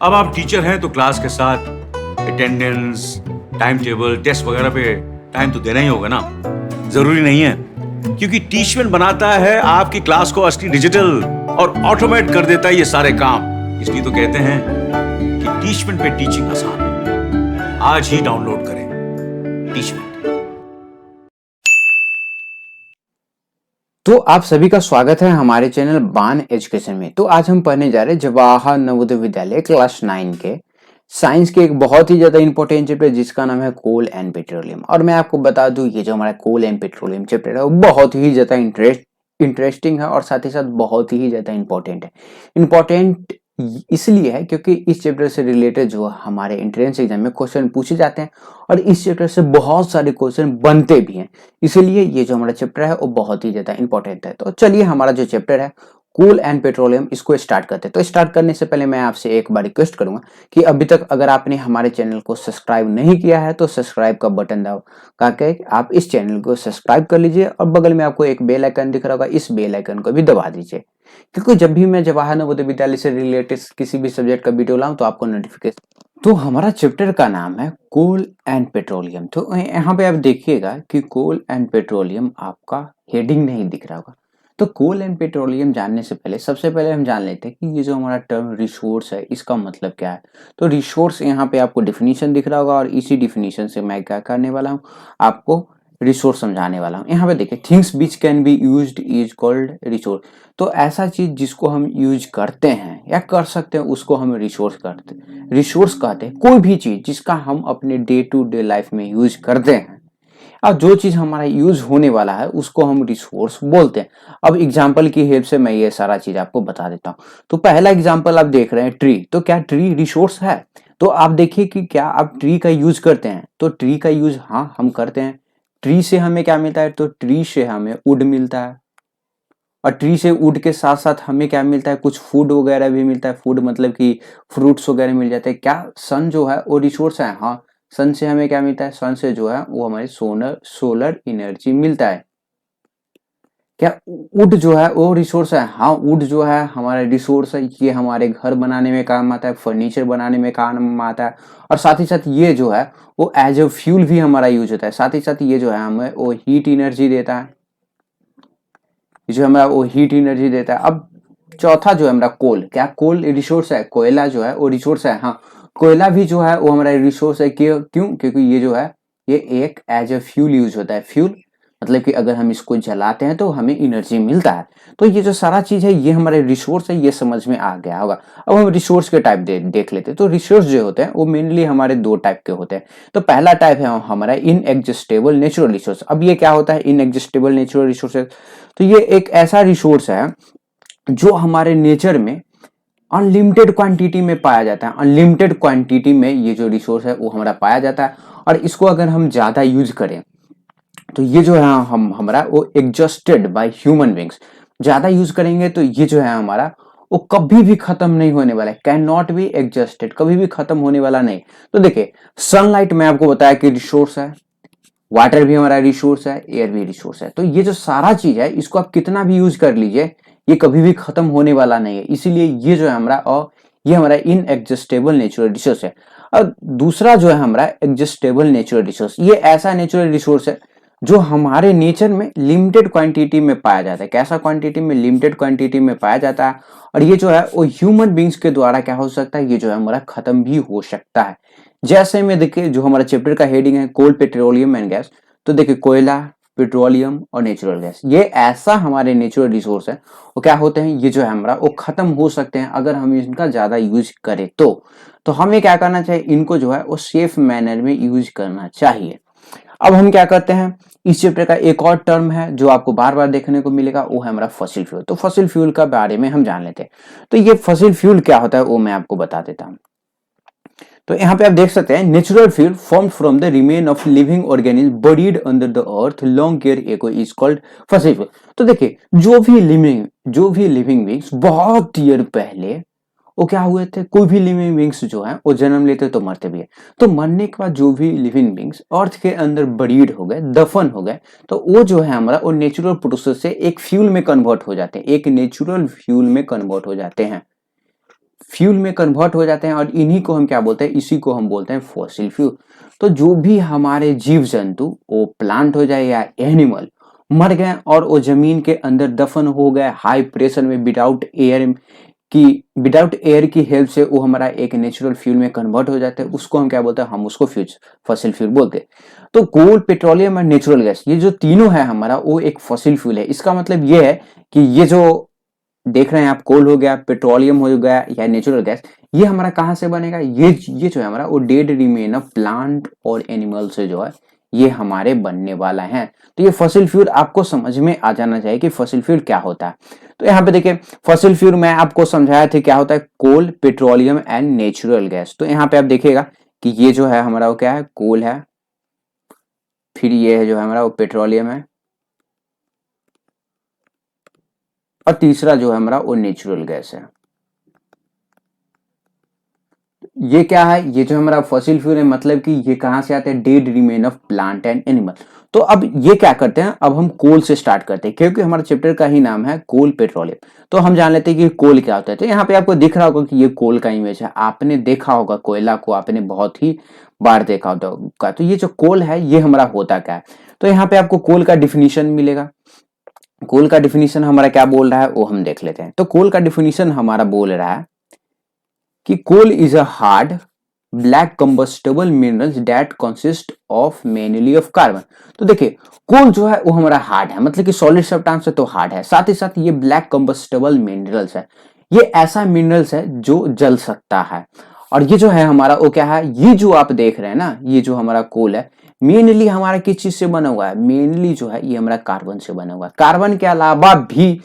अब आप टीचर हैं तो क्लास के साथ अटेंडेंस, टाइम टेबल, टेस्ट वगैरह पे टाइम तो देना ही होगा ना। जरूरी नहीं है, क्योंकि टीचमेंट बनाता है आपकी क्लास को असली डिजिटल और ऑटोमेट कर देता है ये सारे काम। इसलिए तो कहते हैं कि टीचमेंट पे टीचिंग आसान है। आज ही डाउनलोड करें टीचमेंट। तो आप सभी का स्वागत है हमारे चैनल बान एजुकेशन में। तो आज हम पढ़ने जा रहे हैं जवाहर नवोदय विद्यालय क्लास 9 के साइंस के एक बहुत ही ज्यादा इंपॉर्टेंट चैप्टर जिसका नाम है कोल एंड पेट्रोलियम। और मैं आपको बता दूं ये जो हमारा कोल एंड पेट्रोलियम चैप्टर है वो बहुत ही ज्यादा इंटरेस्टिंग है और साथ ही साथ बहुत ही ज्यादा इंपॉर्टेंट है। इंपॉर्टेंट इसलिए है क्योंकि इस चैप्टर से रिलेटेड जो हमारे एंट्रेंस एग्जाम में क्वेश्चन पूछे जाते हैं और इस चैप्टर से बहुत सारे क्वेश्चन बनते भी हैं। इसलिए ये जो हमारा चैप्टर है वो बहुत ही ज्यादा इंपॉर्टेंट है। तो चलिए हमारा जो चैप्टर है कोल एंड पेट्रोलियम इसको स्टार्ट करते हैं। तो स्टार्ट करने से पहले मैं आपसे एक बार रिक्वेस्ट करूंगा कि अभी तक अगर आपने हमारे चैनल को सब्सक्राइब नहीं किया है तो सब्सक्राइब का बटन दबा के आप इस चैनल को सब्सक्राइब कर लीजिए और बगल में आपको एक बेल आइकन दिख रहा होगा, इस बेल आइकन को भी दबा दीजिए, क्योंकि जब भी मैं जवाहर नवोदय विद्यालय से रिलेटेड किसी भी सब्जेक्ट का वीडियो लाऊं तो आपको नोटिफिकेशन। तो हमारा चैप्टर का नाम है कोल एंड पेट्रोलियम। तो यहाँ पे आप देखिएगा कि कोल एंड पेट्रोलियम आपका हेडिंग नहीं दिख रहा होगा। तो कोल एंड पेट्रोलियम जानने से पहले सबसे पहले हम जान लेते हैं कि ये जो हमारा टर्म रिसोर्स है इसका मतलब क्या है। तो रिसोर्स यहाँ पे आपको डिफिनीशन दिख रहा होगा और इसी डिफिनीशन से मैं क्या करने वाला हूँ, आपको रिसोर्स समझाने वाला हूँ। यहाँ पे देखिए things which can be used is called resource. तो ऐसा चीज जिसको हम यूज करते हैं या कर सकते हैं उसको हम रिसोर्स कहते हैं। कोई भी चीज जिसका हम अपने डे टू डे लाइफ में यूज करते हैं अब जो चीज हमारा यूज होने वाला है उसको हम रिसोर्स बोलते हैं। अब एग्जांपल की हेल्प से मैं ये सारा चीज आपको बता देता हूँ। तो पहला एग्जांपल आप देख रहे हैं ट्री। तो क्या ट्री रिसोर्स है? तो आप देखिए कि क्या आप ट्री का यूज करते हैं? तो ट्री का यूज हाँ हम करते हैं। ट्री से हमें क्या मिलता है? तो ट्री से हमें वुड मिलता है और ट्री से वुड के साथ साथ हमें क्या मिलता है? कुछ फूड वगैरह भी मिलता है। फूड मतलब कि फ्रूट्स वगैरह मिल जाते हैं। क्या सन जो है वो रिसोर्स है? हाँ, सन से हमें क्या मिलता है? सन से जो है वो हमारी सोलर एनर्जी मिलता है। क्या वुड जो है वो रिसोर्स है? हाँ, वुड जो है हमारा रिसोर्स है। ये हमारे घर बनाने में काम आता है, फर्नीचर बनाने में काम आता है और साथ ही साथ ये जो है वो एज ए फ्यूल भी हमारा यूज होता है। साथ ही साथ ये जो है हमें वो हीट एनर्जी देता है, जो हमें वो हीट एनर्जी देता है। अब चौथा जो है हमारा कोल। क्या कोल रिसोर्स है? कोयला जो है वो रिसोर्स है। हाँ, कोयला भी जो है वो हमारा रिसोर्स है। क्यों? क्योंकि ये जो है ये एक एज ए फ्यूल यूज होता है। फ्यूल मतलब कि अगर हम इसको जलाते हैं तो हमें एनर्जी मिलता है। तो ये जो सारा चीज है ये हमारे रिसोर्स है, ये समझ में आ गया होगा। अब हम रिसोर्स के टाइप देख लेते हैं। तो रिसोर्स जो होते हैं वो मेनली हमारे दो टाइप के होते हैं। तो पहला टाइप है हमारा इनएग्जिस्टेबल नेचुरल रिसोर्स। अब ये क्या होता है इनएग्जिस्टेबल नेचुरल रिसोर्सेज? तो ये एक ऐसा रिसोर्स है जो हमारे नेचर में अनलिमिटेड क्वांटिटी में पाया जाता है। अनलिमिटेड क्वांटिटी में ये जो रिसोर्स है वो हमारा पाया जाता है और इसको अगर हम ज्यादा यूज करें तो ये जो है हम हमारा वो एग्जॉस्टेड बाय ह्यूमन बींग्स। ज्यादा यूज करेंगे तो ये जो है हमारा वो कभी भी खत्म नहीं होने वाला है। कैन नॉट बी एग्जॉस्टेड, कभी भी खत्म होने वाला नहीं। तो देखिए सनलाइट में आपको बताया कि रिसोर्स है, वाटर भी हमारा रिसोर्स है, एयर भी रिसोर्स है। तो ये जो सारा चीज है इसको आप कितना भी यूज कर लीजिए ये कभी भी खत्म होने वाला नहीं है। इसीलिए ये जो है हमारा और ये हमारा इनएग्जिस्टेबल नेचुरल रिसोर्स है। और दूसरा जो है हमारा एग्जिस्टेबल नेचुरल रिसोर्स, ये ऐसा नेचुरल रिसोर्स है जो हमारे नेचर में लिमिटेड क्वांटिटी में पाया जाता है। कैसा क्वांटिटी में? लिमिटेड क्वांटिटी में पाया जाता है और ये जो है वो ह्यूमन बींग्स के द्वारा क्या हो सकता है, ये जो है हमारा खत्म भी हो सकता है। जैसे में देखिए जो हमारा चैप्टर का हेडिंग है कोल पेट्रोलियम एंड गैस। तो देखिए कोयला, पेट्रोलियम और नेचुरल गैस ये ऐसा हमारे नेचुरल रिसोर्स है वो क्या होते हैं ये जो है हमारा वो खत्म हो सकते हैं अगर हम इनका ज्यादा यूज करें तो हमें क्या करना चाहिए, इनको जो है वो सेफ मैनर में यूज करना चाहिए। अब हम क्या करते हैं, इस चैप्टर का एक और टर्म है जो आपको बार बार देखने को मिलेगा, वो है हमारा फॉसिल फ्यूल। तो फॉसिल फ्यूल का बारे में हम जान लेते हैं। तो ये फॉसिल फ्यूल क्या होता है वो मैं आपको बता देता हूँ। तो यहाँ पे आप देख सकते हैं natural fuel form from the remain of living organism buried under the earth long care echo is called fossil fuel. तो देखिए जो भी लिविंग बींग्स बहुत ईयर पहले वो क्या हुए थे, कोई भी लिविंग बींग्स जो है वो जन्म लेते तो मरते भी है। तो मरने के बाद जो भी लिविंग बींग्स अर्थ के अंदर बरीड हो गए, दफन हो गए, तो वो जो है हमारा वो नेचुरल प्रोसेस से एक फ्यूल में कन्वर्ट हो जाते हैं, एक नेचुरल फ्यूल में कन्वर्ट हो जाते हैं। फ्यूल में कन्वर्ट हो जाते हैं और इन्हीं को हम क्या बोलते हैं, इसी को हम बोलते हैं फॉसिल फ्यूल। तो जो भी हमारे जीव जंतु, वो प्लांट हो जाए या एनिमल, मर गए और वो जमीन के अंदर दफन हो गए हाई प्रेशर में विदाउट एयर की हेल्प से, वो हमारा एक नेचुरल फ्यूल में कन्वर्ट हो जाते हैं, उसको हम क्या बोलते हैं, हम उसको फॉसिल फ्यूल बोलते हैं। तो कोल, पेट्रोलियम और नेचुरल गैस, ये जो तीनों है हमारा, वो एक फॉसिल फ्यूल है। इसका मतलब ये है कि ये जो देख रहे हैं आप, कोल हो गया, पेट्रोलियम हो गया या नेचुरल गैस, ये हमारा कहाँ से बनेगा, ये जो है हमारा, वो डेड रिमेन ऑफ प्लांट और एनिमल से जो है ये हमारे बनने वाला है। तो ये फॉसिल फ्यूल आपको समझ में आ जाना चाहिए कि फॉसिल फ्यूल क्या होता है। तो यहाँ पे देखिए, फॉसिल फ्यूल मैं आपको समझाया था क्या होता है, कोल, पेट्रोलियम एंड नेचुरल गैस। तो यहाँ पे आप देखिएगा कि ये जो है हमारा वो क्या है, कोल है, फिर ये है जो है हमारा वो पेट्रोलियम है, और तीसरा जो है हमारा वो नेचुरल गैस है। ये क्या है, ये जो हमारा फॉसिल फ्यूल है, मतलब कि ये कहां से आते हैं, dead remain of plant and animal. तो अब ये क्या करते हैं, अब हम कोल से स्टार्ट करते हैं, क्योंकि हमारा चैप्टर का ही नाम है कोल, पेट्रोलियम। तो हम जान लेते हैं कि कोल क्या होता है। तो यहाँ पे आपको दिख रहा होगा कि ये कोल का इमेज है, आपने देखा होगा कोयला को, आपने बहुत ही बार देखा होगा। तो ये जो कोल है, ये हमारा होता क्या है। तो यहाँ पे आपको कोल का डिफिनीशन मिलेगा। कोल का डिफिनीशन हमारा क्या बोल रहा है, वो हम देख लेते हैं। तो कोल का डिफिनीशन हमारा बोल रहा है कि coal is a hard black combustible minerals that consist of mainly of carbon. तो देखिए, कोल जो है वो हमारा हार्ड है, मतलब कि सॉलिड सब्सटेंस है तो हार्ड है, साथ ही साथ ये ब्लैक कंबस्टेबल मिनरल्स है। ये ऐसा मिनरल्स है जो जल सकता है। और ये जो है हमारा वो क्या है, ये जो आप देख रहे हैं ना, ये जो हमारा कोल है, मेनली हमारा किस चीज से बना हुआ है, मेनली जो है ये हमारा कार्बन से बना हुआ है। कार्बन के अलावा भी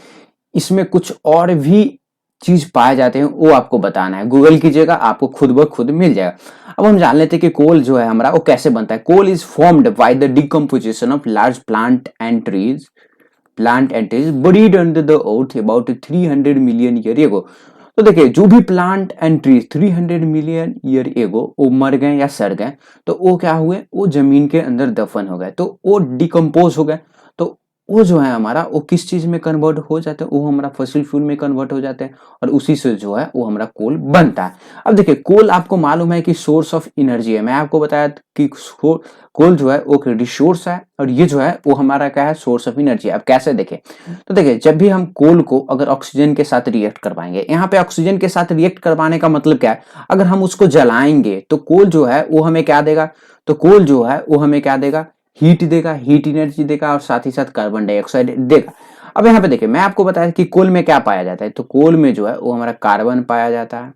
इसमें कुछ और भी चीज पाए जाते हैं, वो आपको बताना है, गूगल कीजिएगा, आपको खुद ब खुद मिल जाएगा। अब हम जान लेते हैं कि कोल जो है हमारा वो कैसे बनता है। Coal is formed by the decomposition of large plant and trees buried under the earth about 300 million year ago. तो देखिए, जो भी plant and trees 300 million year ago वो मर गए या सड़ गए, तो वो क्या हुए, वो जमीन के अंदर दफन हो गए, तो वो डिकम्पोज हो गए। तो वो जो है हमारा, वो किस चीज में कन्वर्ट हो जाते हैं, वो हमारा फॉसिल फ्यूल में कन्वर्ट हो जाते हैं, और उसी से जो है वो हमारा कोल बनता है। अब देखिए, कोल आपको मालूम है कि सोर्स ऑफ एनर्जी है। मैं आपको बताया कि कोल जो है वो एक रिसोर्स है, और ये जो है वो हमारा क्या है, सोर्स ऑफ एनर्जी है। अब कैसे देखें, तो देखिए, जब भी हम कोल को अगर ऑक्सीजन के साथ रिएक्ट करवाएंगे, यहाँ पे ऑक्सीजन के साथ रिएक्ट करवाने का मतलब क्या है, अगर हम उसको जलाएंगे तो कोल जो है वो हमें क्या देगा, तो कोल जो है वो हमें क्या देगा, हीट देगा, हीट एनर्जी देगा, और साथ ही साथ कार्बन डाइऑक्साइड देगा। अब यहाँ पे देखिए, मैं आपको बताया कि कोल में क्या पाया जाता है, तो कोल में जो है वो हमारा कार्बन पाया जाता है।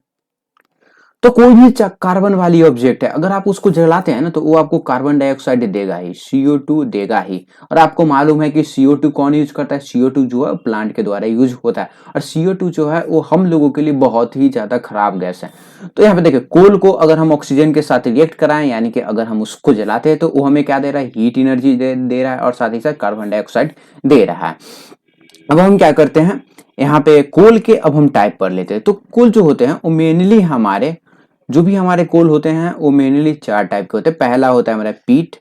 तो कोई भी कार्बन वाली ऑब्जेक्ट है, अगर आप उसको जलाते हैं ना, तो वो आपको कार्बन डाइऑक्साइड देगा ही, CO2 देगा ही। और आपको मालूम है कि CO2 कौन यूज करता है, CO2 जो है प्लांट के द्वारा यूज होता है, और CO2 जो है वो हम लोगों के लिए बहुत ही ज्यादा खराब गैस है। तो यहाँ पे देखिए, कोल को अगर हम ऑक्सीजन के साथ रिएक्ट कराएं, यानी कि अगर हम उसको जलाते हैं, तो वो हमें क्या दे रहा है, हीट एनर्जी दे रहा है, और साथ ही साथ कार्बन डाइऑक्साइड दे रहा है। अब हम क्या करते हैं, यहाँ पे कोल के अब हम टाइप कर लेते हैं। तो कोल जो होते हैं वो मेनली हमारे, जो भी हमारे कोल होते हैं वो मेनली 4 टाइप के होते हैं। पहला होता है हमारा पीट,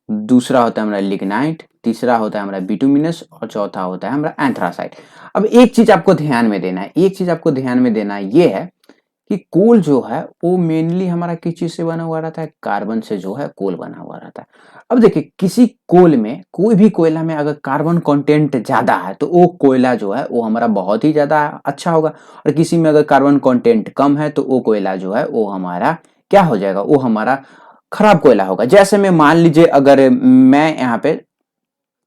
दूसरा होता है हमारा लिग्नाइट, तीसरा होता है हमारा बिटुमिनस, और चौथा होता है हमारा एंथ्रासाइट। अब एक चीज आपको ध्यान में देना है, ये है कि कोल जो है वो मेनली हमारा किस चीज से बना हुआ रहता है, कार्बन से जो है कोल बना हुआ रहता है। अब देखिए, किसी कोल में, कोई भी कोयला में अगर कार्बन कंटेंट ज्यादा है, तो वो कोयला जो है वो हमारा बहुत ही ज्यादा अच्छा होगा, और किसी में अगर कार्बन कंटेंट कम है, तो वो कोयला जो है वो हमारा क्या हो जाएगा, वो हमारा खराब कोयला होगा। जैसे मैं मान लीजिए, अगर मैं यहाँ पे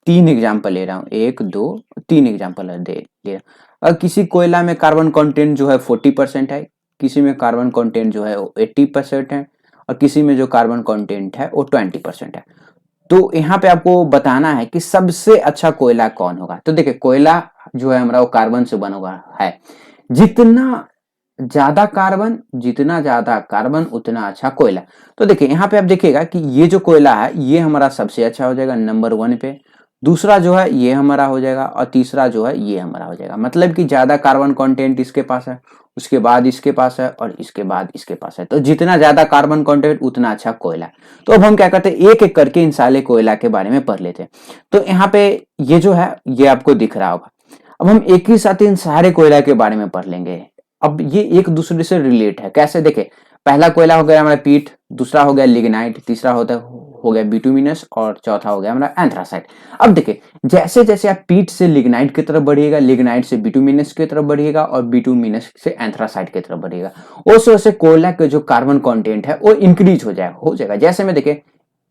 3 एग्जाम्पल ले रहा हूँ, 1 2 3 एग्जाम्पल ले रहा हूँ। अगर किसी कोयला में कार्बन कंटेंट जो है 40% है, किसी में कार्बन कंटेंट जो है वो 80% है, और किसी में जो कार्बन कंटेंट है वो 20% है। तो यहाँ पे आपको बताना है कि सबसे अच्छा कोयला कौन होगा। तो देखिए, कोयला जो है हमारा वो कार्बन से बना हुआ है। जितना ज्यादा कार्बन उतना अच्छा कोयला। तो देखिए, यहाँ पे आप देखिएगा कि ये जो कोयला है ये हमारा सबसे अच्छा हो जाएगा नंबर 1 पे, दूसरा जो है ये हमारा हो जाएगा, और तीसरा जो है ये हमारा हो जाएगा। मतलब कि ज्यादा कार्बन कंटेंट इसके पास है, उसके बाद इसके पास है, और इसके बाद इसके पास है। तो जितना ज्यादा कार्बन कंटेंट उतना अच्छा कोयला। तो अब हम क्या करते हैं, एक एक करके इन सारे कोयला के बारे में पढ़ लेते हैं। तो यहाँ पे ये जो है ये आपको दिख रहा होगा। अब हम एक ही साथ इन सारे कोयला के बारे में पढ़ लेंगे। अब ये एक दूसरे से रिलेट है, कैसे देखे, पहला कोयला हो गया हमारा पीट, दूसरा हो गया लिग्नाइट, तीसरा हो गया बिटुमिनस और चौथा हो गया हमारा एंथ्रासाइट। अब देखिए जैसे जैसे आप पीट से लिग्नाइट की तरफ बढ़िएगा, लिग्नाइट से बिटुमिनस की तरफ बढ़िएगा और बिटुमिनस से एंथ्रासाइट की तरफ बढ़िएगा, वैसे वैसे कोयला के जो कार्बन कंटेंट है वो इंक्रीज हो जाएगा। जैसे में देखिए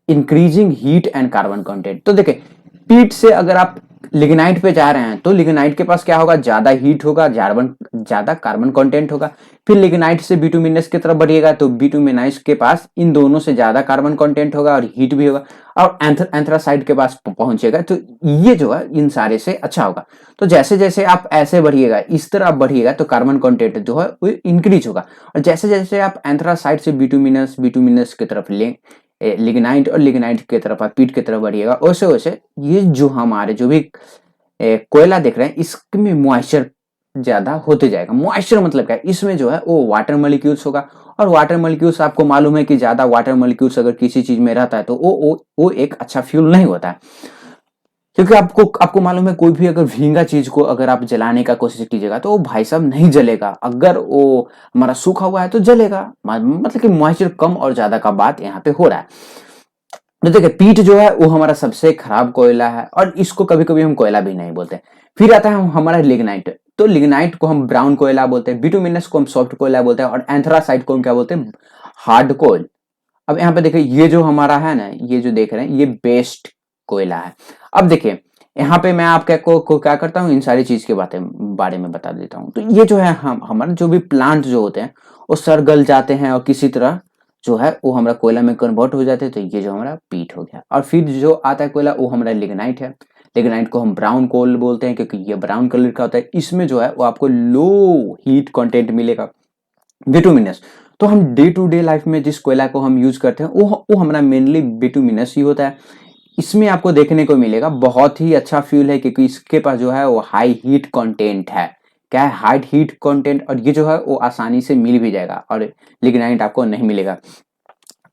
increasing heat and carbon content, तो देखिए पीट से अगर आप लिग्नाइट पे जा रहे हैं तो लिग्नाइट के पास क्या होगा, ज्यादा हीट होगा, ज्यादा कार्बन कंटेंट होगा। फिर लिग्नाइट से बिटुमिनस की तरफ बढ़िएगा तो बिटुमिनस के पास इन दोनों से ज्यादा कार्बन कंटेंट होगा और हीट भी होगा, और एंथ्रासाइड के पास पहुंचेगा तो ये जो है इन सारे से अच्छा होगा। तो जैसे जैसे आप ऐसे बढ़िएगा, इस तरह आप बढ़िएगा तो कार्बन कंटेंट जो है वो इंक्रीज होगा, और जैसे जैसे आप एंथ्रासाइड से बिटुमिनस की तरफ लें, लिग्नाइट और लिग्नाइट की तरफ आप पीट की तरफ बढ़िएगा, वैसे वैसे ये जो हमारे जो भी कोयला देख रहे हैं इसमें मॉइस्चर ज्यादा होते जाएगा। मॉइस्चर मतलब क्या है, इसमें जो है वो वाटर मॉलिक्यूल्स होगा, और वाटर मॉलिक्यूल्स आपको मालूम है कि ज्यादा वाटर मॉलिक्यूल्स अगर किसी चीज में रहता है तो वो एक अच्छा फ्यूल नहीं होता है, क्योंकि आपको मालूम है कोई भी अगर भींगा चीज को अगर आप जलाने का कोशिश कीजिएगा तो वो भाई साहब नहीं जलेगा, अगर वो हमारा सूखा हुआ है तो जलेगा। मतलब कि मॉइस्चर कम और ज्यादा का बात यहाँ पे हो रहा है। तो देखिए पीट जो है वो हमारा सबसे खराब कोयला है, और इसको कभी कभी हम कोयला भी नहीं बोलते। फिर आता है हमारा लिग्नाइट, तो लिग्नाइट को हम ब्राउन कोयला बोलते हैं, बिटुमिनस को हम सॉफ्ट कोयला बोलते हैं, और एंथ्रासाइट को हम क्या बोलते हैं, हार्ड कोयल। अब यहाँ पे देखिए ये जो हमारा है ना, ये जो देख रहे हैं ये बेस्ट कोयला है। अब देखिए यहाँ पे मैं आपको को क्या करता हूँ, इन सारी चीज के बारे में बता देता हूँ। तो ये जो है हम हमारे जो भी प्लांट जो होते हैं वो सड़ गल जाते हैं और किसी तरह जो है वो हमारा कोयला में कन्वर्ट हो जाते हैं, तो ये जो हमारा पीट हो गया। और फिर जो आता है कोयला वो हमारा लिग्नाइट है। लिग्नाइट को हम ब्राउन कोल बोलते हैं क्योंकि ये ब्राउन कलर का होता है, इसमें जो है वो आपको लो हीट कंटेंट मिलेगा। बिटुमिनस, तो हम डे टू डे लाइफ में जिस कोयला को हम यूज करते हैं वो हमारा मेनली बिटुमिनस ही होता है। इसमें आपको देखने को मिलेगा बहुत ही अच्छा फ्यूल है, क्योंकि इसके पास जो है वो हाई हीट कंटेंट है। क्या है, हाई हीट कंटेंट, और ये जो है वो आसानी से मिल भी जाएगा, और लिग्नाइट आपको नहीं मिलेगा।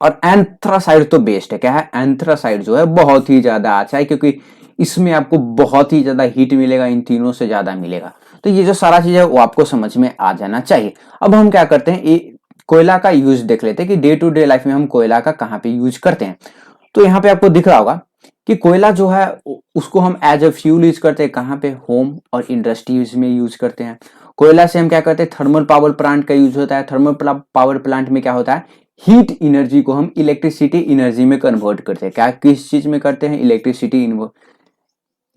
और एंथ्रासाइड तो बेस्ट है। क्या है, एंथ्रासाइड जो है बहुत ही ज्यादा अच्छा है, क्योंकि इसमें आपको बहुत ही ज्यादा हीट मिलेगा, इन तीनों से ज्यादा मिलेगा। तो ये जो सारा चीज है वो आपको समझ में आ जाना चाहिए। अब हम क्या करते हैं, ये कोयला का यूज देख लेते हैं कि डे टू डे लाइफ में हम कोयला का कहाँ पे यूज करते हैं। तो यहाँ पे आपको दिख रहा होगा कि कोयला जो है उसको हम एज अ फ्यूल यूज करते हैं, कहाँ पे, होम और इंडस्ट्रीज में यूज करते हैं। कोयला से हम क्या करते हैं, थर्मल पावर प्लांट का यूज होता है। थर्मल पावर प्लांट में क्या होता है, हीट एनर्जी को हम इलेक्ट्रिसिटी एनर्जी में कन्वर्ट करते हैं। क्या, किस चीज में करते हैं, इलेक्ट्रिसिटी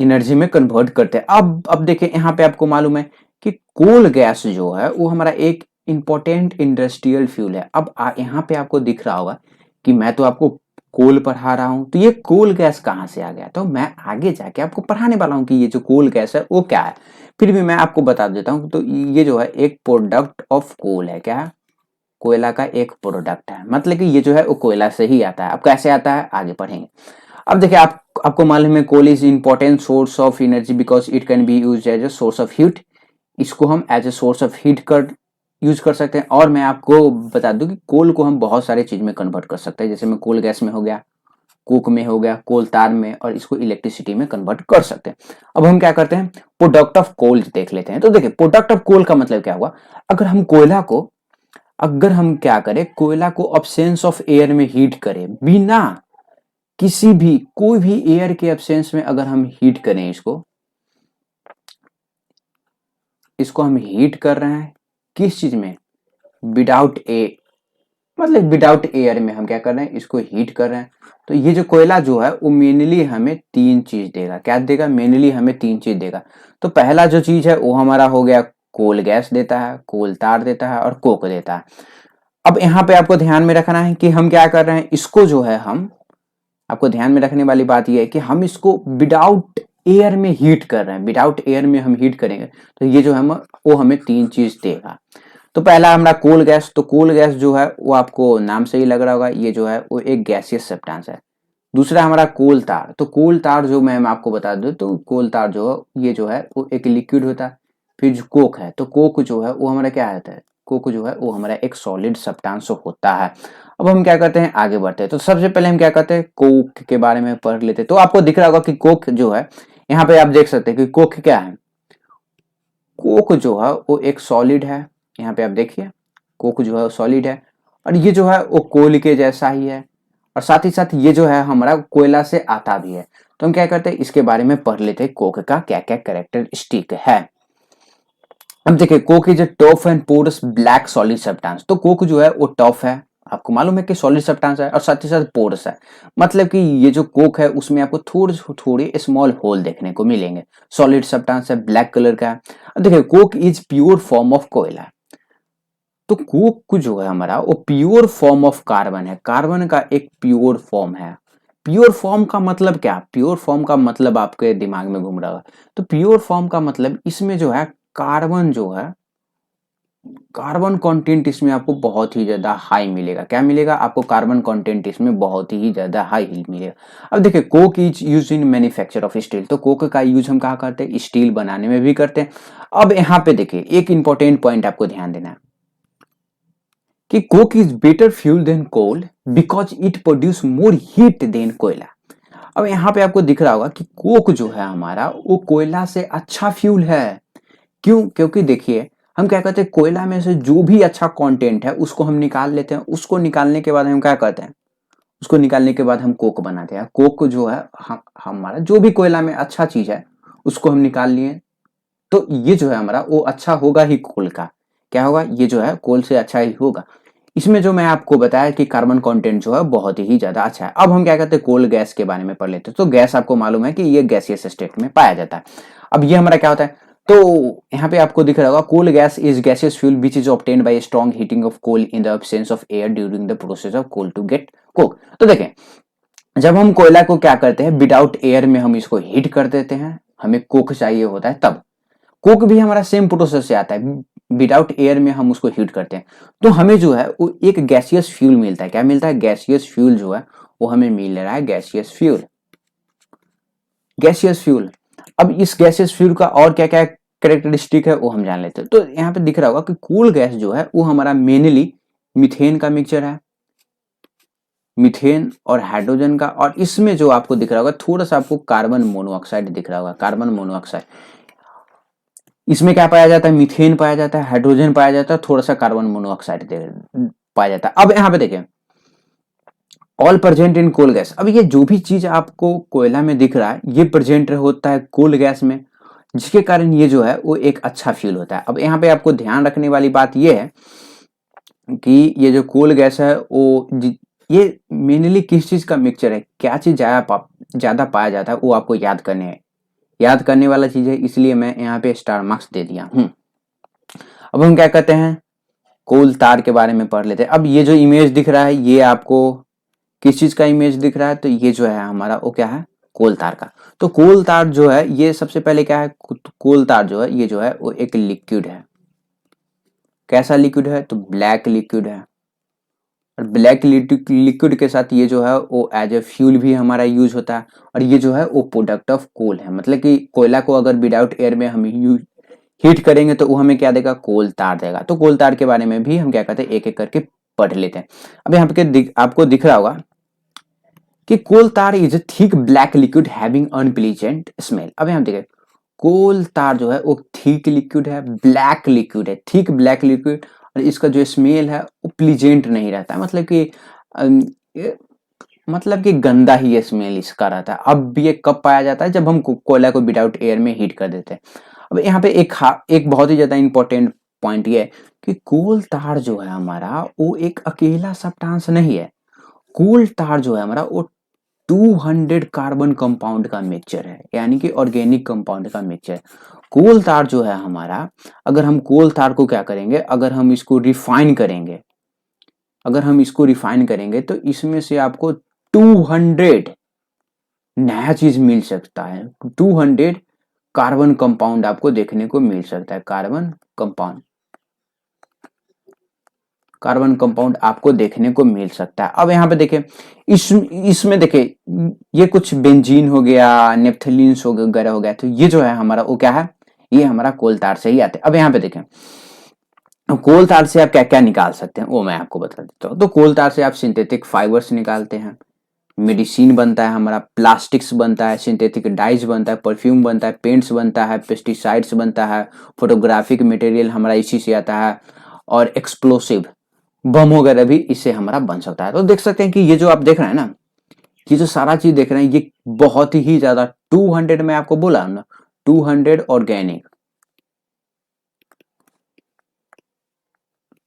एनर्जी में कन्वर्ट करते हैं। अब देखिए यहाँ पे आपको मालूम है कि कोल गैस जो है वो हमारा एक इंपॉर्टेंट इंडस्ट्रियल फ्यूल है। अब यहाँ पे आपको दिख रहा होगा कि मैं तो आपको कोल पढ़ा रहा हूं, तो ये कोल गैस कहां से आ गया, तो मैं आगे जाके आपको पढ़ाने वाला हूं कि ये जो कोल गैस है वो क्या है। फिर भी मैं आपको बता देता हूं, तो ये जो है एक प्रोडक्ट ऑफ कोल है। क्या है, कोयला का एक प्रोडक्ट है, मतलब कि ये जो है वो कोयला से ही आता है। अब कैसे आता है आगे पढ़ेंगे। अब देखिए आपको मालूम है coal is important source of energy because it can be use as a source of heat. इसको हम as a source of heat कर यूज कर सकते हैं। और मैं आपको बता दूं कि कोल को हम बहुत सारे चीज में कन्वर्ट कर सकते हैं, जैसे में कोल गैस में हो गया, कोक में हो गया, कोल तार में, और इसको इलेक्ट्रिसिटी में कन्वर्ट कर सकते हैं। अब हम क्या करते हैं, प्रोडक्ट ऑफ कोल देख लेते हैं। तो देखिए प्रोडक्ट ऑफ कोल का मतलब क्या हुआ, अगर हम क्या करें, कोयला को अब्सेंस ऑफ एयर में हीट करें, बिना किसी भी कोई भी एयर के एब्सेंस में अगर हम हीट करें, इसको हम हीट कर रहे हैं किस चीज में, विदाउट एयर में हम क्या कर रहे हैं, इसको हीट कर रहे हैं। तो ये जो कोयला जो है वो मेनली हमें तीन चीज देगा। क्या देगा, मेनली हमें तीन चीज देगा। तो पहला जो चीज है वो हमारा हो गया कोल गैस देता है, कोल तार देता है, और कोक देता है। अब यहाँ पे आपको ध्यान में रखना है कि हम क्या कर रहे हैं, इसको जो है आपको ध्यान में रखने वाली बात यह है कि हम इसको विदाउट एयर में हीट कर रहे हैं। विदाउट एयर में हम हीट करेंगे तो ये जो है वो हमें तीन चीज देगा। तो पहला हमारा कोल गैस, तो कोल गैस जो है वो आपको नाम से ही लग रहा होगा, ये जो है वो एक गैसियस सब्सटेंस है। दूसरा हमारा कोल तार, तो कोल तार जो मैं आपको बता दूं, तो कोल तार जो ये जो है वो एक लिक्विड होता है। फिर जो कोक है, तो कोक जो है वो हमारा क्या होता है, कोक जो है वो हमारा एक सॉलिड सब्सटेंस होता है। अब हम क्या करते हैं, आगे बढ़ते हैं। तो सबसे पहले हम क्या करते हैं, कोक के बारे में पढ़ लेते हैं। तो आपको दिख रहा होगा कि कोक जो है, यहाँ पे आप देख सकते हैं कि कोक क्या है। कोक जो है वो एक सॉलिड है, यहाँ पे आप देखिए कोक जो है सॉलिड है और ये जो है वो कोल के जैसा ही है और साथ ही साथ ये जो है हमारा कोयला से आता भी है। तो हम क्या करते हैं इसके बारे में पढ़ लेते हैं कोक का क्या क्या कैरेक्टरिस्टिक है। अब देखिए coke is a tough and porous black solid substance. तो कोक जो है वो टफ है, आपको मालूम है कि सॉलिड सब्सटेंस है और साथ ही साथ पोरस है, मतलब कि ये जो कोक है उसमें आपको थोड़े थोड़े स्मॉल होल देखने को मिलेंगे। सॉलिड सब्सटेंस है, ब्लैक कलर का है। अब देखिए coke is pure form of कोयला। तो कोक जो है हमारा वो प्योर फॉर्म ऑफ कार्बन है, कार्बन का एक प्योर फॉर्म है। प्योर फॉर्म का मतलब क्या? प्योर फॉर्म का मतलब आपके दिमाग में घूम रहा है, तो प्योर फॉर्म का मतलब इसमें जो है कार्बन जो है, कार्बन कंटेंट इसमें आपको बहुत ही ज्यादा हाई मिलेगा। क्या मिलेगा आपको? कार्बन कंटेंट इसमें बहुत ही ज्यादा हाई मिलेगा। अब देखिए coke is use in manufacture of steel. तो कोक का यूज हम कहाँ करते हैं? स्टील बनाने में भी करते हैं। अब यहाँ पे देखिए एक इंपॉर्टेंट पॉइंट आपको ध्यान देना है कि coke is better fuel than coal because it produce more heat than कोयला। अब यहाँ पे आपको दिख रहा होगा कि कोक जो है हमारा वो कोयला से अच्छा फ्यूल है। क्यों? क्योंकि देखिए हम क्या करते हैं कोयला में से जो भी अच्छा कंटेंट है उसको हम निकाल लेते हैं। उसको निकालने के बाद हम क्या करते हैं? उसको निकालने के बाद हम कोक बनाते हैं। कोक जो है हमारा जो भी कोयला में अच्छा चीज है उसको हम निकाल लिए, तो ये जो है हमारा वो अच्छा होगा ही कोल का। क्या होगा? ये जो है कोल से अच्छा ही होगा। इसमें जो मैं आपको बताया कि कार्बन कंटेंट जो है बहुत ही ज्यादा अच्छा है। अब हम क्या करते हैं कोल गैस के बारे में पढ़ लेते हैं। तो गैस आपको मालूम है कि ये गैसियस स्टेट में पाया जाता है। अब ये हमारा क्या होता है? तो यहाँ पे आपको दिख रहा होगा coal gas is gaseous fuel which is obtained by strong heating of coal in the absence of air during the process of coal to get coke. तो देखें जब हम कोयला को क्या करते हैं विदाउट एयर में हम इसको हीट कर देते हैं, हमें कोक चाहिए होता है, तब कोक भी हमारा सेम प्रोसेस से आता है। विदाउट एयर में हम उसको हीट करते हैं तो हमें जो है वो एक गैसियस फ्यूल मिलता है। क्या मिलता है? गैसियस फ्यूल जो है वो हमें मिल रहा है गैसियस फ्यूल। Gaseous fuel. अब इस गैसियस फ्यूल का और क्या क्या कैरेक्टरिस्टिक है वो हम जान लेते हैं। तो यहाँ पे दिख रहा होगा कि कूल गैस जो है वो हमारा मेनली मीथेन का मिक्सचर है, मीथेन और हाइड्रोजन का। और इसमें जो आपको दिख रहा होगा थोड़ा सा आपको कार्बन मोनोऑक्साइड दिख रहा होगा, कार्बन मोनोऑक्साइड। इसमें क्या पाया जाता है? मीथेन पाया जाता है, हाइड्रोजन पाया जाता है, थोड़ा सा कार्बन मोनोऑक्साइड पाया जाता है। अब यहाँ पे देखें all present in coal gas. अब ये जो भी चीज आपको कोयला में दिख रहा है ये प्रेजेंट होता है कोल गैस में, जिसके कारण ये जो है वो एक अच्छा फ्यूल होता है। अब यहाँ पे आपको ध्यान रखने वाली बात ये है कि ये जो कोल गैस है वो ये मेनली किस चीज का मिक्सचर है, क्या चीज ज्यादा पाया जाता है वो आपको याद करने वाला चीज है, इसलिए मैं यहाँ पे स्टार मार्क्स दे दिया हूँ। अब हम क्या कहते हैं कोल तार के बारे में पढ़ लेते हैं। अब ये जो इमेज दिख रहा है ये आपको किस चीज का इमेज दिख रहा है? तो ये जो है हमारा वो क्या है? कोल तार का। तो कोल तार जो है ये सबसे पहले क्या है? कोल तार जो है ये जो है वो एक लिक्विड है। कैसा लिक्विड है? तो ब्लैक लिक्विड है। और ब्लैक लिक्विड के साथ ये जो है वो एज ए फ्यूल भी हमारा यूज होता है। और ये जो है वो प्रोडक्ट ऑफ कोल है, मतलब कि कोयला को अगर विदाउट एयर में हम हीट करेंगे तो वो हमें क्या देगा? कोल तार देगा। तो कोल तार के बारे में भी हम क्या करते हैं एक एक करके पढ़ लेते हैं। अब यहाँ पे आपको दिख रहा होगा कि कोल तार is thick black liquid having unpleasant smell. अब यहाँ देखिए कोल तार जो है वो थिक लिक्विड है, ब्लैक लिक्विड है, थिक ब्लैक लिक्विड, और इसका जो स्मेल है वो प्लीजेंट नहीं रहता है, मतलब कि गंदा ही स्मेल इसका रहता है। अब ये कब पाया जाता है? जब हम कोयला को विदाउट एयर में हीट कर देते हैं। अब यहाँ पे एक बहुत ही ज्यादा इंपॉर्टेंट पॉइंट ये है कि कोल तार जो है हमारा वो एक अकेला सब्सटेंस नहीं है। कोल तार जो है हमारा वो 200 कार्बन कंपाउंड का मिक्सचर है, यानी कि ऑर्गेनिक कंपाउंड का मिक्सचर। कोल तार जो है हमारा, अगर हम कोल तार को क्या करेंगे, अगर हम इसको रिफाइन करेंगे तो इसमें से आपको 200 नया चीज मिल सकता है। 200 कार्बन कंपाउंड आपको देखने को मिल सकता है। कार्बन कंपाउंड आपको देखने को मिल सकता है। अब यहाँ पे देखें इसमें देखें ये कुछ बेंजीन हो गया, नेप्थलीन्स हो वगैरह हो गया, तो ये जो है हमारा वो क्या है? ये हमारा कोल तार से ही आते हैं। अब यहाँ पे देखें कोल तार से आप क्या क्या निकाल सकते हैं वो मैं आपको बता देता हूँ। तो कोल तार से आप सिंथेटिक फाइबर्स निकालते हैं, मेडिसिन बनता है हमारा, प्लास्टिक्स बनता है, सिंथेटिक डाइज बनता है, परफ्यूम बनता है, पेंट्स बनता है, पेस्टिसाइड्स बनता है, फोटोग्राफिक मटेरियल हमारा इसी से आता है, और एक्सप्लोसिव बम वगैरह भी इससे हमारा बन सकता है। तो देख सकते हैं कि ये जो आप देख रहे हैं ना, ये जो सारा चीज देख रहे हैं, ये बहुत ही ज्यादा 200 में आपको बोला ना, 200 ऑर्गेनिक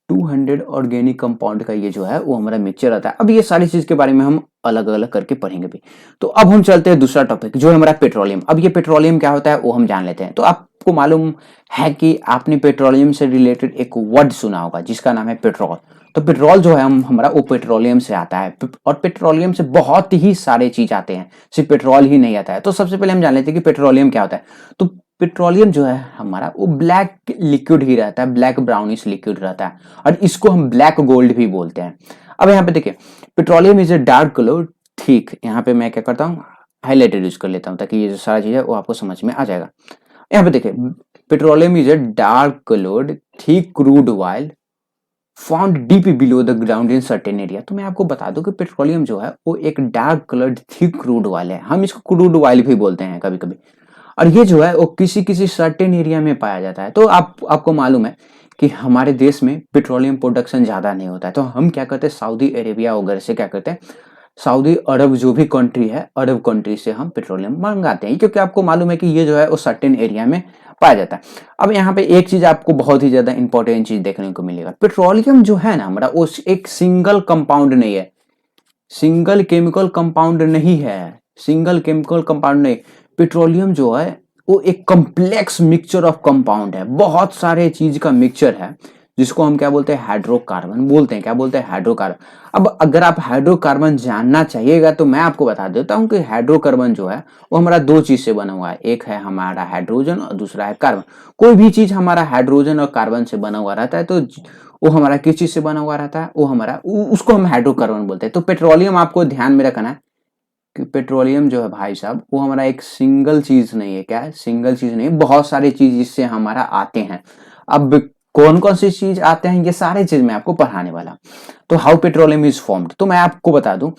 200 ऑर्गेनिक कंपाउंड का ये जो है वो हमारा मिक्सचर आता है। अब ये सारी चीज के बारे में हम अलग अलग करके पढ़ेंगे भी। तो अब हम चलते हैं दूसरा टॉपिक जो है हमारा पेट्रोलियम। अब ये पेट्रोलियम क्या होता है वो हम जान लेते हैं। तो आपको मालूम है कि आपने पेट्रोलियम से रिलेटेड एक वर्ड सुना होगा जिसका नाम है पेट्रोल। तो पेट्रोल जो है हमारा वो पेट्रोलियम से आता है, और पेट्रोलियम से बहुत ही सारे चीज आते हैं, सिर्फ पेट्रोल ही नहीं आता है। तो सबसे पहले हम जान लेते हैं कि पेट्रोलियम क्या होता है। तो पेट्रोलियम जो है हमारा वो ब्लैक लिक्विड ही रहता है, ब्लैक ब्राउनिश लिक्विड रहता है, और इसको हम ब्लैक गोल्ड भी बोलते हैं। अब यहाँ पे देखिए, petroleum is a dark colour, ठीक, यहाँ पे मैं क्या करता हूँ, हाईलाइटर यूज कर लेता हूँ ताकि ये जो सारा चीज है वो आपको समझ में आ जाएगा। यहाँ पे देखिए, petroleum is a dark coloured thick crude oil found deep below the ground in certain area. तो मैं आपको बता दूं कि पेट्रोलियम जो है वो एक dark coloured thick crude oil है, हम इसको क्रूड ऑयल भी बोलते हैं कभी कभी, और ये जो है वो किसी किसी सर्टेन एरिया में पाया जाता है। तो आपको मालूम है कि हमारे देश में पेट्रोलियम प्रोडक्शन ज्यादा नहीं होता है, तो हम क्या करते हैं, सऊदी अरेबिया वगैरह से क्या करते हैं, सऊदी अरब जो भी कंट्री है, अरब कंट्री से हम पेट्रोलियम मंगाते हैं, क्योंकि आपको मालूम है कि ये जो है वो सर्टेन एरिया में पाया जाता है। अब यहाँ पे एक चीज आपको बहुत ही ज्यादा इंपॉर्टेंट चीज देखने को मिलेगा, पेट्रोलियम जो है ना हमारा वो एक सिंगल कंपाउंड नहीं है, सिंगल केमिकल कंपाउंड नहीं है, सिंगल केमिकल कंपाउंड नहीं। पेट्रोलियम जो है वो एक कॉम्प्लेक्स मिक्सचर ऑफ कंपाउंड है, बहुत सारे चीज का मिक्सचर है, जिसको हम क्या बोलते हैं, हाइड्रोकार्बन बोलते हैं। क्या बोलते हैं, हाइड्रोकार्बन। अब अगर आप हाइड्रोकार्बन जानना चाहिएगा तो मैं आपको बता देता हूं कि हाइड्रोकार्बन जो है वो हमारा दो चीज से बना हुआ है, एक है हमारा हाइड्रोजन और दूसरा है कार्बन। कोई भी चीज हमारा हाइड्रोजन और कार्बन से बना हुआ रहता है, तो वो हमारा किस चीज से बना हुआ रहता है, वो हमारा उसको हम हाइड्रोकार्बन बोलते हैं। तो पेट्रोलियम आपको ध्यान में रखना है कि पेट्रोलियम जो है भाई साहब वो हमारा एक सिंगल चीज नहीं है। क्या है, सिंगल चीज नहीं, बहुत सारी चीज इससे हमारा आते हैं। अब कौन कौन सी चीज आते हैं ये सारे चीज मैं आपको पढ़ाने वाला। तो हाउ पेट्रोलियम इज फॉर्म्ड, तो मैं आपको बता दूं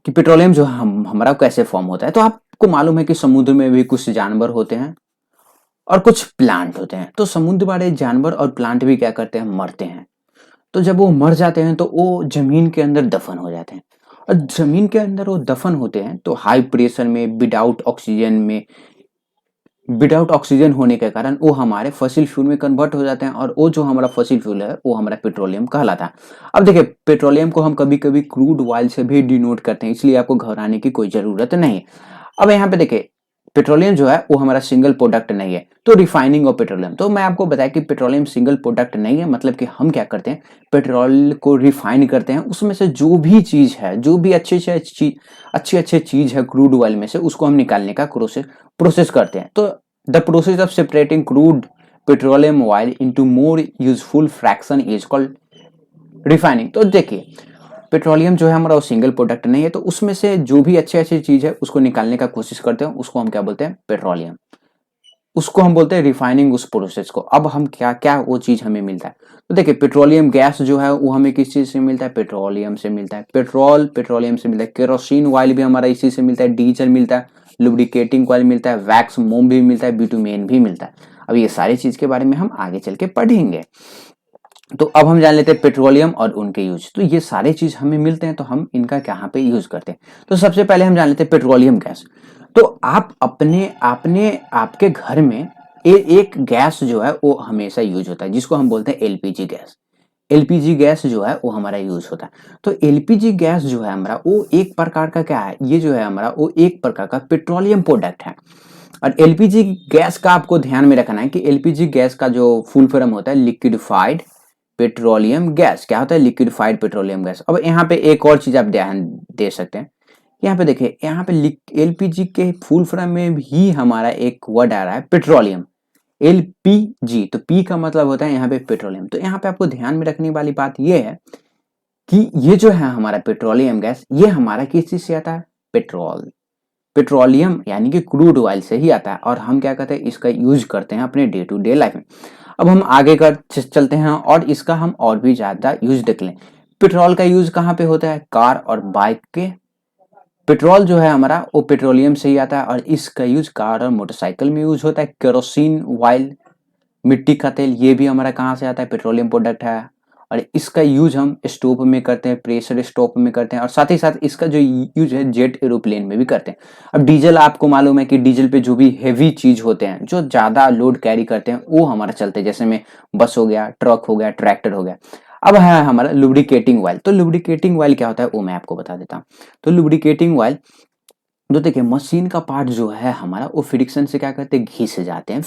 कि पेट्रोलियम जो हमारा कैसे फॉर्म होता है। तो आपको मालूम है कि समुद्र में भी कुछ जानवर होते हैं और कुछ प्लांट होते हैं। तो समुद्र वाले जानवर और प्लांट भी क्या करते हैं, मरते हैं। तो जब वो मर जाते हैं तो वो जमीन के अंदर दफन हो जाते हैं, और जमीन के अंदर वो दफन होते हैं तो हाई प्रेशर में विदाउट ऑक्सीजन होने के कारण वो हमारे फॉसिल फ्यूल में कन्वर्ट हो जाते हैं, और वो जो हमारा फॉसिल फ्यूल है वो हमारा पेट्रोलियम कहलाता है। अब देखिए, पेट्रोलियम को हम कभी कभी क्रूड ऑयल से भी डिनोट करते हैं, इसलिए आपको घबराने की कोई जरूरत नहीं। अब यहाँ पे देखिए, पेट्रोलियम जो है वो हमारा सिंगल प्रोडक्ट नहीं है। तो रिफाइनिंग ऑफ पेट्रोलियम, तो मैं आपको बताया कि पेट्रोलियम सिंगल प्रोडक्ट नहीं है, मतलब कि हम क्या करते हैं, पेट्रोल को रिफाइन करते हैं, उसमें से जो भी चीज है, जो भी अच्छे चीज है क्रूड ऑयल में से, उसको हम निकालने का प्रोसेस करते हैं। तो the process of separating crude petroleum oil into more useful fraction is called refining. तो देखिए, पेट्रोलियम जो है हमारा वो सिंगल प्रोडक्ट नहीं है, तो उसमें से जो भी अच्छे चीज है उसको निकालने का कोशिश करते हैं, उसको हम क्या बोलते हैं, पेट्रोलियम। उसको हम बोलते हैं रिफाइनिंग, उस प्रोसेस को। अब हम क्या क्या वो चीज हमें मिलता है, तो देखिए, पेट्रोलियम गैस जो है वो हमें किस चीज से मिलता है, पेट्रोलियम से मिलता है। पेट्रोलियम से मिलता है। केरोसिन ऑयल भी हमारा इसी से मिलता है। डीजल मिलता है। लुब्रिकेटिंग ऑयल मिलता है। वैक्स मोम भी मिलता है। बिटुमेन भी मिलता है। अब ये सारी चीज के बारे में हम आगे चल के पढ़ेंगे। तो अब हम जान लेते हैं पेट्रोलियम और उनके यूज। तो ये सारे चीज हमें मिलते हैं, तो हम इनका कहाँ पे यूज करते हैं। तो सबसे पहले हम जान लेते हैं पेट्रोलियम गैस। तो आप आपके घर में एक गैस जो है वो हमेशा यूज होता है, जिसको हम बोलते हैं एलपीजी गैस। एलपीजी गैस जो है वो हमारा यूज होता है। तो एलपीजी गैस जो है हमारा वो एक प्रकार का क्या है, ये जो है हमारा वो एक प्रकार का पेट्रोलियम प्रोडक्ट है। और एलपीजी गैस का आपको ध्यान में रखना है कि एलपीजी गैस का जो फुल फॉर्म होता है लिक्विडिफाइड पेट्रोलियम गैस। क्या होता है, लिक्विडिफाइड पेट्रोलियम गैस। अब यहाँ पे एक और चीज आप ध्यान दे सकते हैं, यहाँ पे देखिए, यहाँ पे एलपीजी के फुल फॉर्म में भी हमारा एक वर्ड आ रहा है पेट्रोलियम, एलपीजी। तो पी का मतलब होता है यहाँ पे पेट्रोलियम। तो यहाँ पे आपको ध्यान में रखने वाली बात ये है कि ये जो है हमारा पेट्रोलियम गैस, ये हमारा किस चीज से आता है, पेट्रोलियम यानी कि क्रूड ऑयल से ही आता है, और हम क्या करते हैं, इसका यूज करते हैं अपने डे टू डे लाइफ में। अब हम आगे कर चलते हैं और इसका हम और भी ज्यादा यूज देख लें। पेट्रोल का यूज कहाँ पे होता है, कार और बाइक के। पेट्रोल जो है हमारा वो पेट्रोलियम से ही आता है, और इसका यूज कार और मोटरसाइकिल में यूज होता है। केरोसिन ऑयल मिट्टी का तेल, ये भी हमारा कहाँ से आता है, पेट्रोलियम प्रोडक्ट है। और इसका यूज हम स्टोव में करते हैं, प्रेशर स्टोव में करते हैं, और साथ ही साथ इसका जो यूज है जेट एरोप्लेन में भी करते हैं। अब डीजल, आपको मालूम है कि डीजल पे जो भी हैवी चीज होते हैं, जो ज्यादा लोड कैरी करते हैं, वो हमारा चलते हैं, जैसे में बस हो गया, ट्रक हो गया, ट्रैक्टर हो गया। अब है हमारा लुब्रिकेटिंग ऑयल। तो लुब्रिकेटिंग ऑयल क्या होता है वो मैं आपको बता देता हूँ। तो लुब्रिकेटिंग ऑयल, तो देखिए मशीन का पार्ट जो है हमारा, वो फ्रिक्शन से क्या करते हैं, घिस जाते हैं।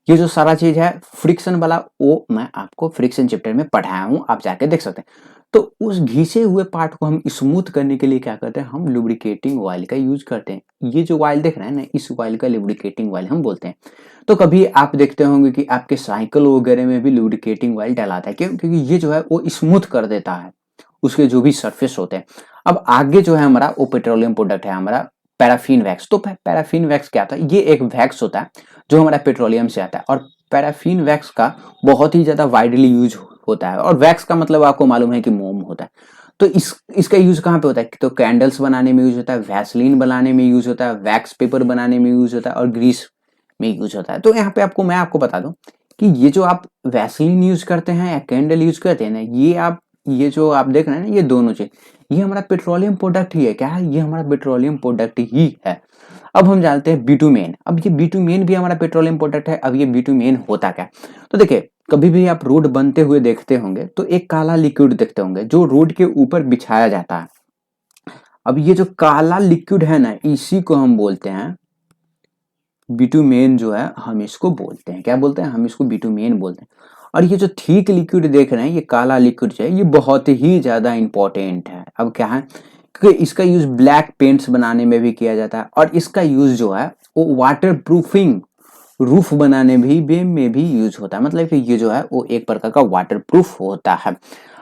ये जो सारा चीज है फ्रिक्शन वाला, वो मैं आपको फ्रिक्शन चैप्टर में पढ़ाया हूं, आप जाके देख सकते हैं। तो उस घिसे हुए पार्ट को हम स्मूथ करने के लिए क्या करते हैं, हम लुब्रिकेटिंग ऑयल का यूज करते हैं। ये जो ऑयल देख रहे हैं ना, इस ऑयल का लुब्रिकेटिंग ऑयल हम बोलते हैं। तो कभी आप देखते होंगे कि आपके साइकिल वगैरह में भी लुब्रिकेटिंग ऑयल डलाता है, क्यों? क्योंकि ये जो है वो स्मूथ कर देता है उसके जो भी सरफेस होते हैं। अब आगे जो है हमारा वो पेट्रोलियम प्रोडक्ट है हमारा पैराफिन वैक्स। तो पैराफिन वैक्स क्या होता है, ये एक वैक्स होता है जो हमारा पेट्रोलियम से आता है, और पैराफिन वैक्स का बहुत ही ज्यादा वाइडली यूज होता है। और वैक्स का मतलब आपको मालूम है कि मोम होता है। तो इसका यूज कहाँ पे होता है, तो कैंडल्स बनाने में यूज होता है, वैसलीन बनाने में यूज होता है, वैक्स पेपर बनाने में यूज होता है, और ग्रीस में यूज होता है। तो यहाँ पे मैं आपको बता दूं कि ये जो आप वैसलीन यूज करते हैं या कैंडल यूज करते हैं ना, ये जो आप देख रहे हैं ना, ये दोनों चीज, ये हमारा पेट्रोलियम प्रोडक्ट ही है। क्या है, ये हमारा पेट्रोलियम प्रोडक्ट ही है। अब हम जानते हैं बिटुमेन। अब ये बिटुमेन भी हमारा पेट्रोलियम प्रोडक्ट है। अब ये बिटुमेन होता क्या, तो देखिए कभी भी आप रोड बनते हुए देखते होंगे तो एक काला लिक्विड देखते होंगे जो रोड के ऊपर बिछाया जाता है। अब ये जो काला लिक्विड है ना, इसी को हम बोलते हैं बिटुमेन। जो है हम इसको बोलते हैं, क्या बोलते हैं, हम इसको बिटुमेन बोलते हैं। और ये जो थिक लिक्विड देख रहे हैं, ये काला लिक्विड जो है, ये बहुत ही ज्यादा इंपॉर्टेंट है। अब क्या है, क्योंकि इसका यूज ब्लैक पेंट्स बनाने में भी किया जाता है, और इसका यूज जो है वो वाटर प्रूफिंग रूफ बनाने में भी यूज होता है। मतलब कि ये जो है वो एक प्रकार का वाटर प्रूफ होता है।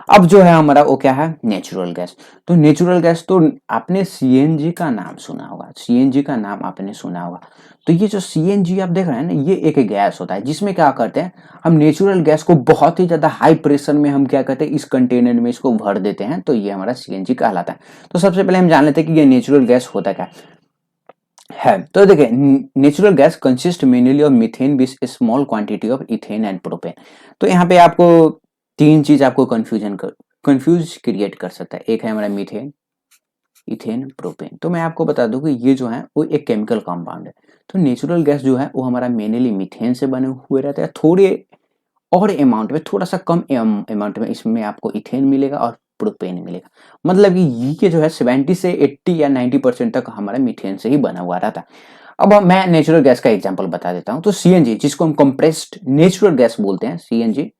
अब जो है हमारा वो क्या है, नेचुरल गैस। तो नेचुरल गैस, तो आपने सीएनजी का नाम सुना होगा, सीएनजी का नाम आपने सुना होगा। तो ये जो सीएनजी आप देख रहे हैं ना, ये एक गैस होता है जिसमें क्या करते हैं, हम नेचुरल गैस को बहुत ही ज्यादा हाई प्रेशर में हम क्या करते हैं, इस कंटेनर में इसको भर देते हैं। तो ये हमारा सीएनजी कहलाता है। तो सबसे पहले हम जान लेते हैं कि ये नेचुरल गैस होता क्या है। तो देखिए natural gas consist mainly of methane with small quantity of ethane and propane. तो यहाँ पे आपको तीन चीज आपको कंफ्यूज क्रिएट कर सकता है। एक है हमारा मीथेन, इथेन, प्रोपेन। तो मैं आपको बता दूं कि ये जो है वो एक केमिकल कंपाउंड है। तो नेचुरल गैस जो है वो हमारा मेनली मीथेन से बने हुए रहते हैं। थोड़े और अमाउंट में, थोड़ा सा कम अमाउंट में इसमें आपको इथेन मिलेगा और प्रोपेन मिलेगा। मतलब कि ये जो है 70 से 80 या 90% तक हमारा मीथेन से ही बना हुआ रहता है। अब मैं नेचुरल गैस का एग्जांपल बता देता हूँ। तो सीएनजी, जिसको हम कंप्रेस्ड नेचुरल गैस बोलते हैं, सीएनजी,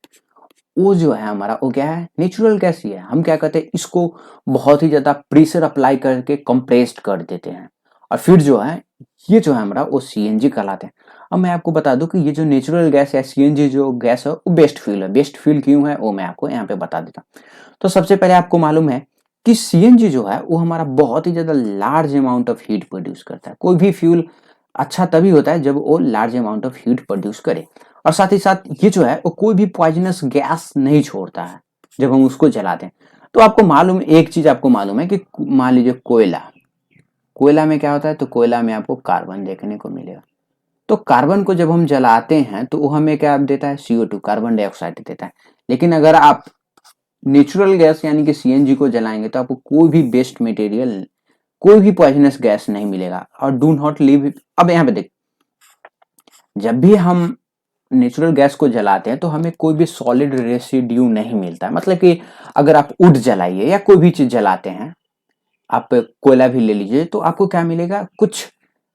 वो जो है हमारा वो क्या है, नेचुरल गैस ही है। हम क्या करते हैं, इसको बहुत ही ज्यादा प्रेशर अप्लाई करके कंप्रेस्ड कर देते हैं, और फिर जो है ये जो है हमारा वो सीएनजी कहलाते हैं। अब मैं आपको बता दूं कि ये जो नेचुरल गैस है, सीएनजी जो गैस है, वो बेस्ट फ्यूल है। बेस्ट फ्यूल क्यों है वो मैं आपको यहाँ पे बता देता हूँ। तो सबसे पहले आपको मालूम है कि सीएनजी जो है वो हमारा बहुत ही ज्यादा large amount of heat produce करता है। कोई भी फ्यूल अच्छा तभी होता है जब वो large amount of heat produce करे, और साथ ही साथ ये जो है वो कोई भी पॉइजनस गैस नहीं छोड़ता है जब हम उसको जलाते हैं। तो आपको मालूम, एक चीज आपको मालूम है कि मान लीजिए कोयला में क्या होता है, तो कोयला में आपको कार्बन देखने को मिलेगा। तो कार्बन को जब हम जलाते हैं तो वो हमें क्या देता है, CO2, कार्बन डाइऑक्साइड देता है। लेकिन अगर आप नेचुरल गैस यानी कि सीएनजी को जलाएंगे तो आपको कोई भी वेस्ट मटेरियल, कोई भी पॉइजनस गैस नहीं मिलेगा। और डू नॉट लीव। अब यहाँ पे देख, जब भी हम नेचुरल गैस को जलाते हैं तो हमें कोई भी सॉलिड रेसिड्यू नहीं मिलता है। मतलब कि अगर आप वुड जलाइए या कोई भी चीज जलाते हैं, आप कोयला भी ले लीजिए, तो आपको क्या मिलेगा, कुछ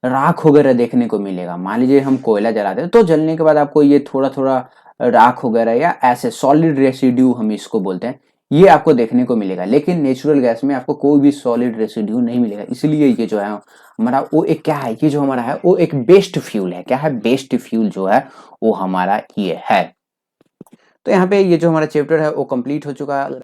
राख वगैरह देखने को मिलेगा। मान लीजिए हम कोयला जलाते हैं तो जलने के बाद आपको ये थोड़ा थोड़ा राख वगैरह या ऐसे सॉलिड रेसिड्यू हम इसको बोलते हैं, ये आपको देखने को मिलेगा। लेकिन नेचुरल गैस में आपको कोई भी सॉलिड रेसिड्यू नहीं मिलेगा। इसलिए ये जो है हमारा वो एक क्या है, ये जो हमारा है वो एक बेस्ट फ्यूल है। क्या है, बेस्ट फ्यूल जो है वो हमारा ये है। तो यहाँ पे ये जो हमारा चैप्टर है वो कंप्लीट हो चुका है।